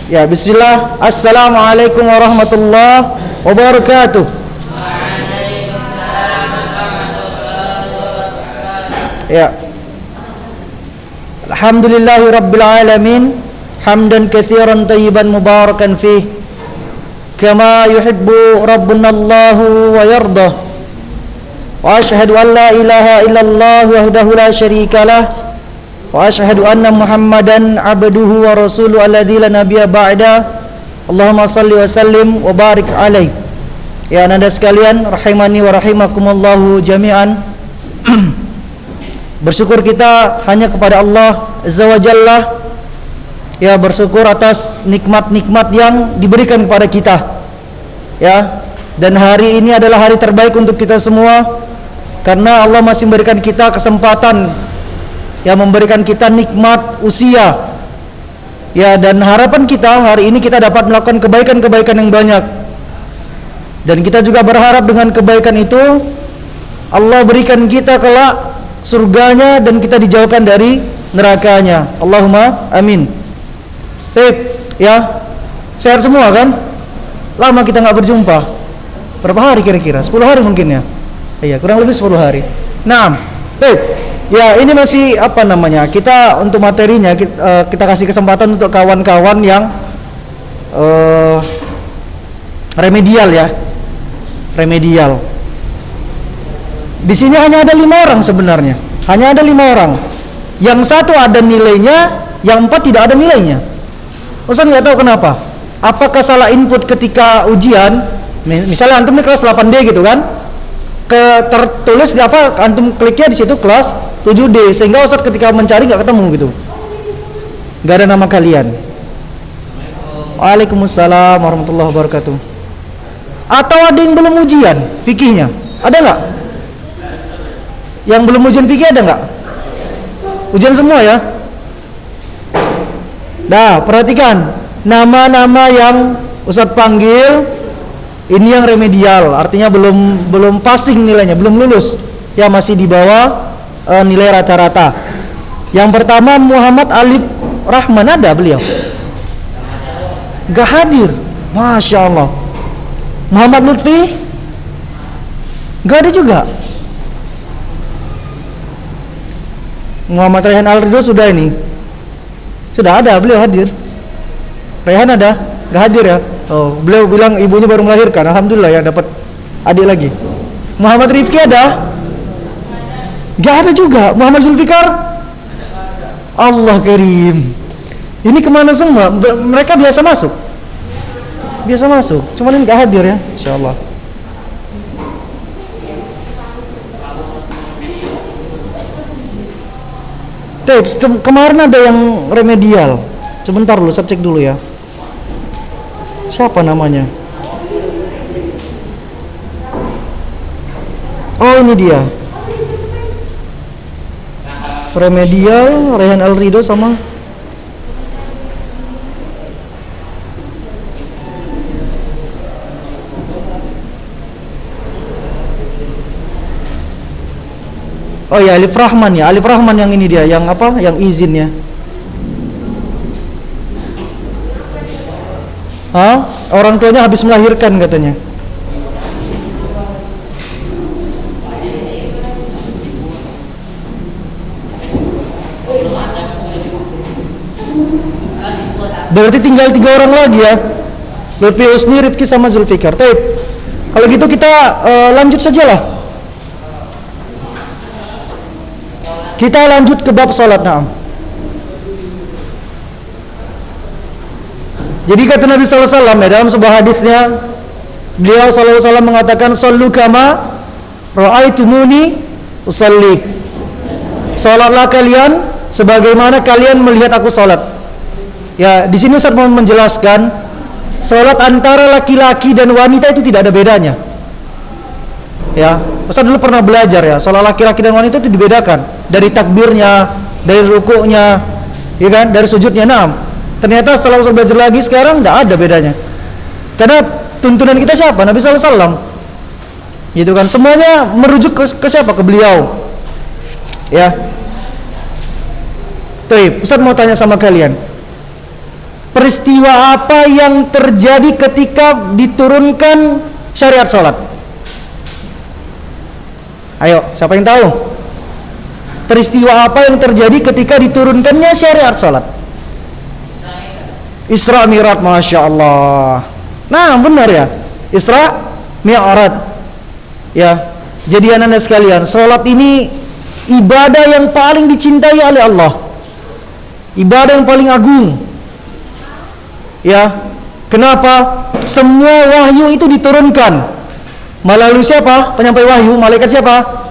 Ya, bismillah. Assalamualaikum warahmatullahi wabarakatuh. Ya. Alhamdulillahi rabbil alamin, hamdan katsiran tayyiban mubarakan fih, kama yuhibbu rabbuna Allahu wa yardah. Wa asyhadu an la ilaha illallah wahdahu la syarika lah, wa asyhadu anna Muhammadan abduhu wa rasuluhu alladzi la nabiyya ba'da. Allahumma salli wa sallim wa barik alaih. Ya ananda sekalian, rahimani wa rahimakumullahu jami'an. Bersyukur kita hanya kepada Allah Azza wa Jalla. Ya, bersyukur atas nikmat-nikmat yang diberikan kepada kita. Ya, dan hari ini adalah hari terbaik untuk kita semua, karena Allah masih memberikan kita kesempatan, ya, memberikan kita nikmat usia. Ya, dan harapan kita hari ini kita dapat melakukan kebaikan-kebaikan yang banyak. Dan kita juga berharap dengan kebaikan itu Allah berikan kita kelak surganya dan kita dijauhkan dari nerakanya. Allahumma amin. Baik, ya. Sehat semua kan? Lama kita nggak berjumpa. Berapa hari kira-kira? 10 hari mungkin ya. Iya, kurang lebih 10 hari. Nah, baik. Ya, ini masih apa namanya? Kita untuk materinya kita kasih kesempatan untuk kawan-kawan yang remedial ya. Remedial. Di sini hanya ada 5 orang sebenarnya. Hanya ada 5 orang. Yang satu ada nilainya, yang 4 tidak ada nilainya. Ustaz nggak tahu kenapa. Apakah salah input ketika ujian? Misalnya antum di kelas 8D gitu kan? Tertulis di apa? Antum kliknya di situ kelas 7D, sehingga Ustaz ketika mencari nggak ketemu gitu. Nggak ada nama kalian. Waalaikumsalam warahmatullahi wabarakatuh. Atau ada yang belum ujian fikihnya? Ada nggak? Yang belum ujian fikih ada nggak? Ujian semua ya? Nah, perhatikan nama-nama yang Ustaz panggil ini yang remedial, artinya belum passing nilainya, belum lulus. Ya, masih di bawah nilai rata-rata. Yang pertama Muhammad Alif Rahman, ada beliau? Gak hadir. Masya Allah. Muhammad Lutfi? Gak ada juga. Muhammad Rehan Al-Ridho sudah ini. Sudah ada, beliau hadir. Rehan ada? Gak hadir ya? Oh, beliau bilang ibunya baru melahirkan. Alhamdulillah ya, dapat adik lagi. Muhammad Rifki ada? Gak ada juga. Muhammad Zulfikar? Allah Karim. Ini kemana semua? Mereka biasa masuk. Biasa masuk. Cuman ini gak hadir ya, insyaallah. Kemarin ada yang remedial. Sebentar dulu, saya cek dulu ya. Siapa namanya? Oh, ini dia. Remedial, Rehan Al-Ridho sama oh ya, Alif Rahman ya. Alif Rahman yang ini dia, yang apa? Yang izin ya. Hah? Orang tuanya habis melahirkan katanya. Berarti tinggal 3 orang lagi ya. Lutfi Husni, Rifki sama Zulfikar. Taib. Kalau gitu kita lanjut sajalah. Kita lanjut ke bab salat. Naam. Jadi kata Nabi sallallahu alaihi wasallam ya, dalam sebuah hadisnya beliau sallallahu alaihi wasallam mengatakan, "Shallu kama ra'aitumuni usalli." Salatlah kalian sebagaimana kalian melihat aku salat. Ya, di sini Ustaz mau menjelaskan salat antara laki-laki dan wanita itu tidak ada bedanya. Ya, Ustaz dulu pernah belajar ya, salat laki-laki dan wanita itu dibedakan dari takbirnya, dari rukuknya, ya kan, dari sujudnya. Naam. Ternyata setelah Ustaz belajar lagi sekarang tidak ada bedanya. Karena tuntunan kita siapa? Nabi sallallahu alaihi wasallam. Gitu kan? Semuanya merujuk ke siapa? Ke beliau. Ya. Baik, Ustaz mau tanya sama kalian. peristiwa apa yang terjadi ketika diturunkan syariat salat? Ayo, siapa yang tahu? Peristiwa apa yang terjadi ketika diturunkannya syariat salat? Isra Mi'raj, Masya Allah. Nah, benar ya, Isra Mi'raj. Ya, jadi anak-anak sekalian, salat ini ibadah yang paling dicintai oleh Allah, ibadah yang paling agung. Ya, kenapa? Semua wahyu itu diturunkan melalui siapa? Penyampai wahyu, malaikat siapa?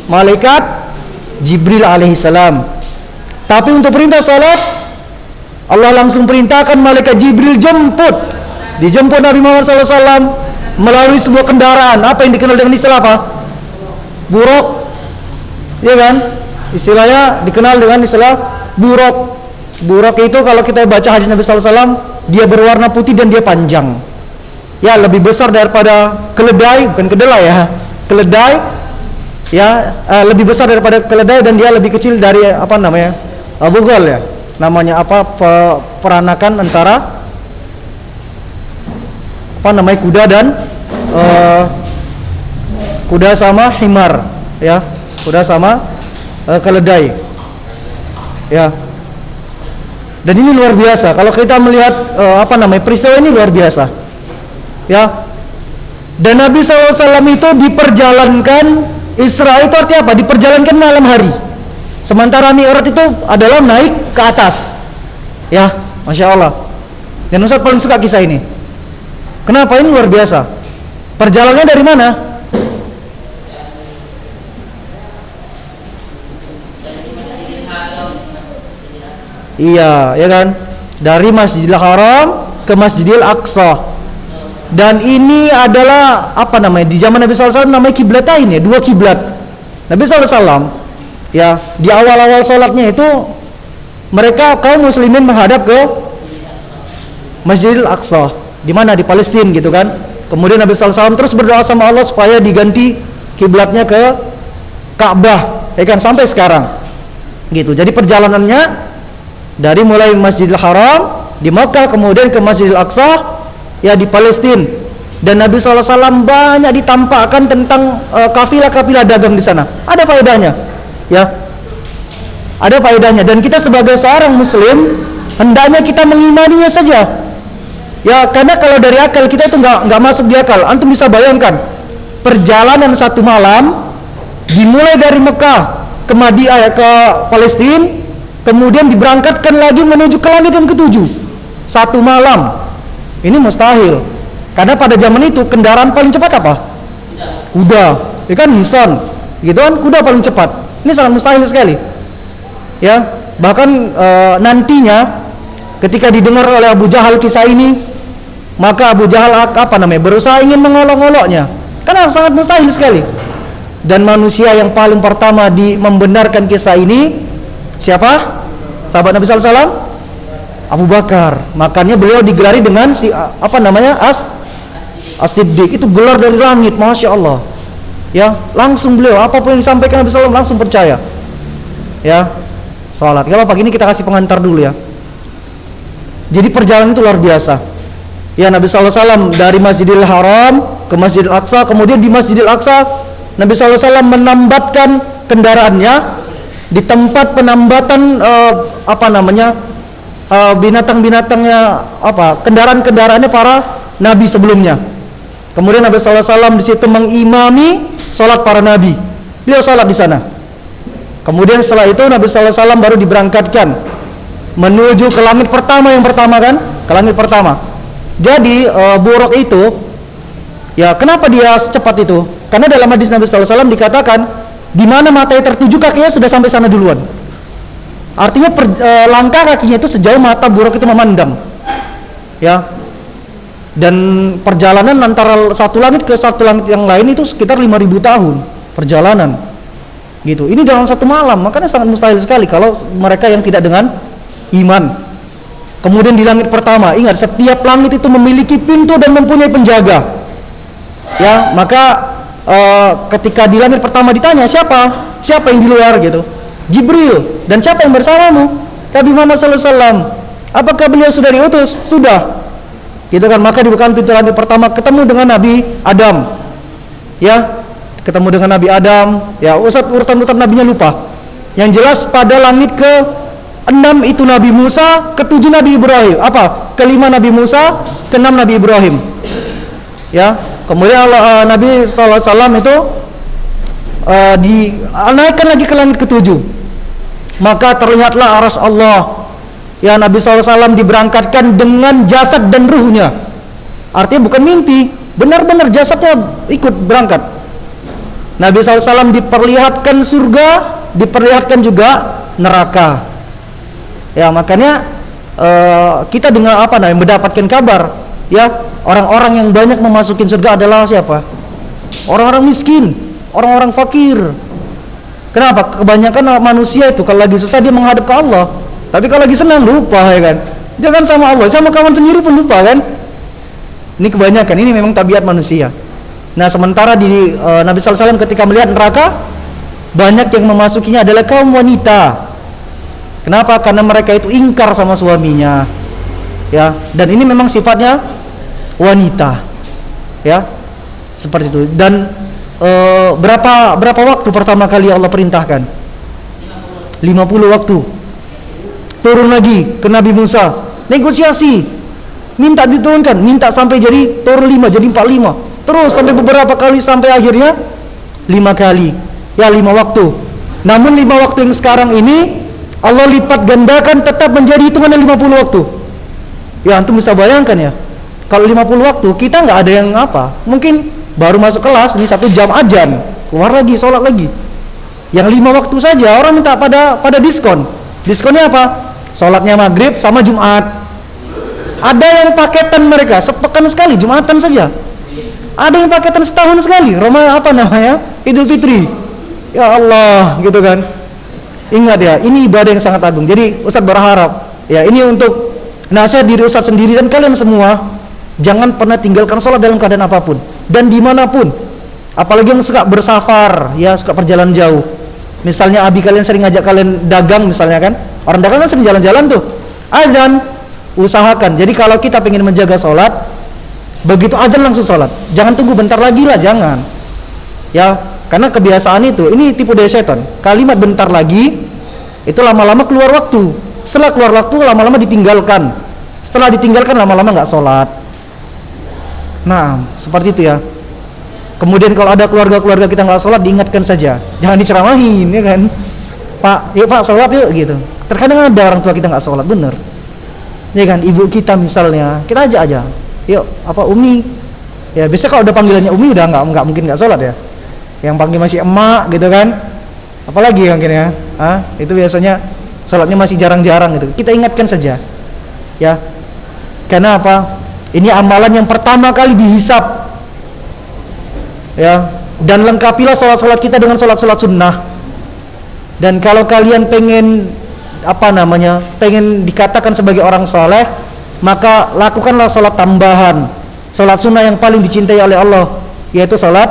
Malaikat Jibril alaihissalam. Tapi untuk perintah salat, Allah langsung perintahkan malaikat Jibril dijemput Nabi Muhammad SAW melalui sebuah kendaraan. Apa yang dikenal dengan istilah apa? Buraq, ya kan? Istilahnya dikenal dengan istilah buraq. Buraq itu kalau kita baca hadis Nabi SAW, dia berwarna putih dan dia panjang. Ya, lebih besar daripada keledai, bukan kedelai ya. Keledai, ya, lebih besar daripada keledai dan dia lebih kecil dari apa namanya? Bugol ya. Namanya apa? Peranakan antara apa namanya, kuda dan kuda sama himar, ya, kuda sama keledai, ya. Dan ini luar biasa. Kalau kita melihat apa namanya, peristiwa ini luar biasa, ya. Dan Nabi SAW itu diperjalankan, Isra itu artinya apa? Diperjalankan malam hari. Sementara Mi'raj itu adalah naik ke atas, ya, Masya Allah. Dan Ustaz paling suka kisah ini. Kenapa? Ini luar biasa. Perjalanannya dari mana? Iya, ya kan? Dari Masjidil Haram ke Masjidil Aqsa. Dan ini adalah apa namanya? Di zaman Nabi SAW namanya kiblatain ya, dua kiblat. Nabi SAW ya, di awal-awal sholatnya itu mereka kaum muslimin menghadap ke Masjidil Aqsa, di mana? Di Palestina gitu kan. Kemudian Nabi SAW terus berdoa sama Allah supaya diganti kiblatnya ke Ka'bah, ya kan, sampai sekarang gitu. Jadi perjalanannya dari mulai Masjidil Haram di Makkah, kemudian ke Masjidil Aqsa, ya, di Palestina. Dan Nabi SAW banyak ditampakkan tentang kafilah-kafilah dagang di sana. Ada faedahnya, ya, ada faedahnya. Dan kita sebagai seorang muslim hendaknya kita mengimaninya saja, ya, karena kalau dari akal kita itu nggak masuk di akal. Antum bisa bayangkan perjalanan satu malam dimulai dari Mekah ke ke Palestina, kemudian diberangkatkan lagi menuju ke langit yang ketujuh, satu malam. Ini mustahil, karena pada zaman itu kendaraan paling cepat apa? Kuda, ya kan, Nissan gitu kan, kuda paling cepat. Ini sangat mustahil sekali, ya. Bahkan nantinya ketika didengar oleh Abu Jahal kisah ini, maka Abu Jahal apa namanya, berusaha ingin mengolok-oloknya, karena sangat mustahil sekali. Dan manusia yang paling pertama membenarkan kisah ini siapa? Sahabat Nabi SAW, Abu Bakar. Makanya beliau digelari dengan apa namanya, As-Siddiq. Itu gelar dari langit, Masya Allah, ya. Langsung beliau apapun yang disampaikan Nabi SAW langsung percaya, ya. Salat. Kalau pagi ini kita kasih pengantar dulu ya. Jadi perjalanan itu luar biasa, ya. Nabi SAW dari Masjidil Haram ke Masjidil Aqsa, kemudian di Masjidil Aqsa Nabi SAW menambatkan kendaraannya di tempat penambatan apa namanya, binatang-binatangnya, apa, kendaraan-kendaraannya para nabi sebelumnya. Kemudian Nabi SAW di situ mengimami sholat para nabi. Beliau sholat di sana. Kemudian setelah itu Nabi SAW baru diberangkatkan menuju ke langit pertama, yang pertama kan, ke langit pertama. Jadi Buraq itu, ya, kenapa dia secepat itu? Karena dalam hadis Nabi SAW dikatakan, di mana matanya tertuju kakinya sudah sampai sana duluan. Artinya langkah kakinya itu sejauh mata Buraq itu memandang, ya. Dan perjalanan antara satu langit ke satu langit yang lain itu sekitar 5.000 tahun perjalanan, gitu. Ini dalam satu malam, makanya sangat mustahil sekali kalau mereka yang tidak dengan iman. Kemudian di langit pertama, ingat, setiap langit itu memiliki pintu dan mempunyai penjaga, ya. Maka ketika di langit pertama ditanya siapa yang di luar gitu, Jibril. Dan siapa yang bersamamu? Nabi Muhammad SAW. Apakah beliau sudah diutus? Sudah. Gitu kan, maka dibukakan pintu langit pertama, ketemu dengan Nabi Adam. Ya, ketemu dengan Nabi Adam. Ya, urutan nabinya lupa. Yang jelas pada langit ke-6 itu Nabi Musa, ke-7 Nabi Ibrahim. Apa? Ke-5 Nabi Musa, ke-6 Nabi Ibrahim. Ya, kemudian Nabi SAW itu dinaikkan lagi ke langit ke-7. Maka terlihatlah arsy Allah. Ya, Nabi SAW diberangkatkan dengan jasad dan ruhnya. Artinya bukan mimpi, benar-benar jasadnya ikut berangkat. Nabi SAW diperlihatkan surga, diperlihatkan juga neraka. Ya, makanya kita dengan mendapatkan kabar, ya, orang-orang yang banyak memasukin surga adalah siapa? Orang-orang miskin, orang-orang fakir. Kenapa? Kebanyakan manusia itu kalau lagi susah dia menghadap ke Allah, tapi kalau lagi senang lupa, ya kan? Jangan sama Allah, sama kawan sendiri pun lupa, kan? Ini kebanyakan, ini memang tabiat manusia. Nah, sementara di Nabi SAW ketika melihat neraka, banyak yang memasukinya adalah kaum wanita. Kenapa? Karena mereka itu ingkar sama suaminya, ya. Dan ini memang sifatnya wanita, ya, seperti itu. Dan berapa waktu pertama kali Allah perintahkan? 50 waktu. Turun lagi ke Nabi Musa, negosiasi, minta diturunkan, minta sampai jadi turun 5, jadi 45, terus sampai beberapa kali, sampai akhirnya 5 kali, ya 5 waktu. Namun 5 waktu yang sekarang ini Allah lipat gandakan tetap menjadi hitungan 50 waktu. Ya, antum bisa bayangkan ya, kalau 50 waktu kita nggak ada yang mungkin baru masuk kelas ini 1 jam ajan, keluar lagi, sholat lagi. Yang 5 waktu saja orang minta pada diskon. Diskonnya apa? Sholatnya maghrib sama Jumat. Ada yang paketan mereka sepekan sekali, Jumatan saja. Ada yang paketan setahun sekali, Idul Fitri. Ya Allah, gitu kan. Ingat ya, ini ibadah yang sangat agung. Jadi Ustaz berharap, ya, ini untuk nasihat diri Ustaz sendiri dan kalian semua, jangan pernah tinggalkan sholat dalam keadaan apapun dan dimanapun. Apalagi yang suka bersafar, ya, suka perjalanan jauh. Misalnya abi kalian sering ngajak kalian dagang misalnya, kan, orang dagang kan sering jalan-jalan tuh. Azan, usahakan. Jadi kalau kita pengen menjaga sholat, begitu azan langsung sholat, jangan tunggu bentar lagi lah, jangan. Ya, karena kebiasaan itu, ini tipu daya setan. Kalimat bentar lagi itu lama-lama keluar waktu. Setelah keluar waktu lama-lama ditinggalkan. Setelah ditinggalkan lama-lama nggak sholat. Nah, seperti itu ya. Kemudian kalau ada keluarga-keluarga kita nggak sholat, diingatkan saja, jangan diceramahin, ya kan? Pak, yuk Pak, sholat yuk, gitu. Terkadang ada orang tua kita nggak sholat, bener, ya kan? Ibu kita misalnya, kita ajak aja, yuk, Umi, ya biasa kalau udah panggilannya Umi udah nggak mungkin nggak sholat ya. Yang panggil masih emak, gitu kan? Apalagi mungkin ya, itu biasanya sholatnya masih jarang-jarang gitu. Kita ingatkan saja, ya. Karena apa? Ini amalan yang pertama kali dihisab. Ya, dan lengkapilah sholat-sholat kita dengan sholat-sholat sunnah. Dan kalau kalian pengen pengen dikatakan sebagai orang saleh, maka lakukanlah sholat tambahan, sholat sunnah yang paling dicintai oleh Allah, yaitu sholat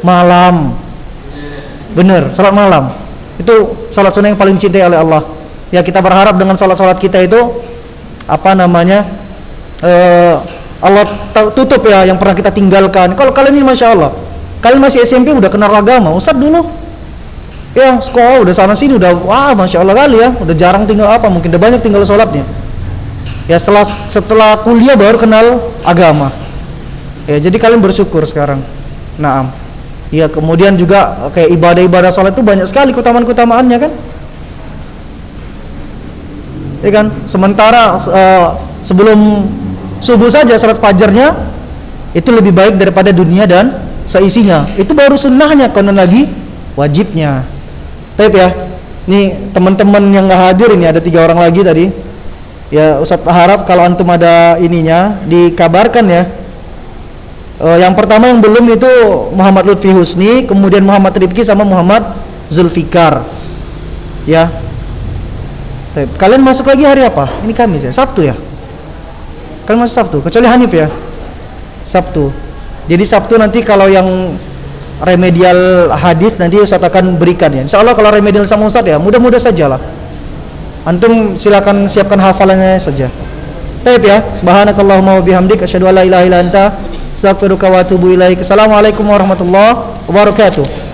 malam. Bener, sholat malam itu sholat sunnah yang paling dicintai oleh Allah. Ya, kita berharap dengan sholat-sholat kita itu Allah tutup ya yang pernah kita tinggalkan. Kalau kalian ini Masya Allah, kalian masih SMP udah kenal agama, Ustaz dulu ya sekolah udah sana sini udah, wah Masya Allah kali ya, udah jarang tinggal mungkin udah banyak tinggal sholatnya. Ya setelah kuliah baru kenal agama. Ya, jadi kalian bersyukur sekarang. Naam. Ya, kemudian juga kayak ibadah-ibadah sholat itu banyak sekali keutamaan-keutamaannya, kan? Ya kan? Sementara sebelum subuh saja salat fajarnya itu lebih baik daripada dunia dan seisinya. Itu baru sunnahnya, konon lagi wajibnya. Baik ya. Nih teman-teman yang nggak hadir ini ada 3 orang lagi tadi. Ya, Ustaz harap kalau antum ada ininya dikabarkan ya. Yang pertama yang belum itu Muhammad Lutfi Husni, kemudian Muhammad Rifki sama Muhammad Zulfikar. Ya. Kalian masuk lagi hari apa? Ini Kamis ya, Sabtu ya. Kalian masuk Sabtu, kecuali Hanif ya. Sabtu. Jadi Sabtu nanti kalau yang remedial hadis nanti Ustaz akan berikan ya. Insya Allah kalau remedial sama Ustaz ya mudah-mudah saja lah. Antum silakan siapkan hafalannya saja. Baik ya. Subhanakallahumma wa bihamdik asyhadu an la ilaha illa anta astaghfiruka wa atubu ilaik. Assalamualaikum warahmatullahi wabarakatuh.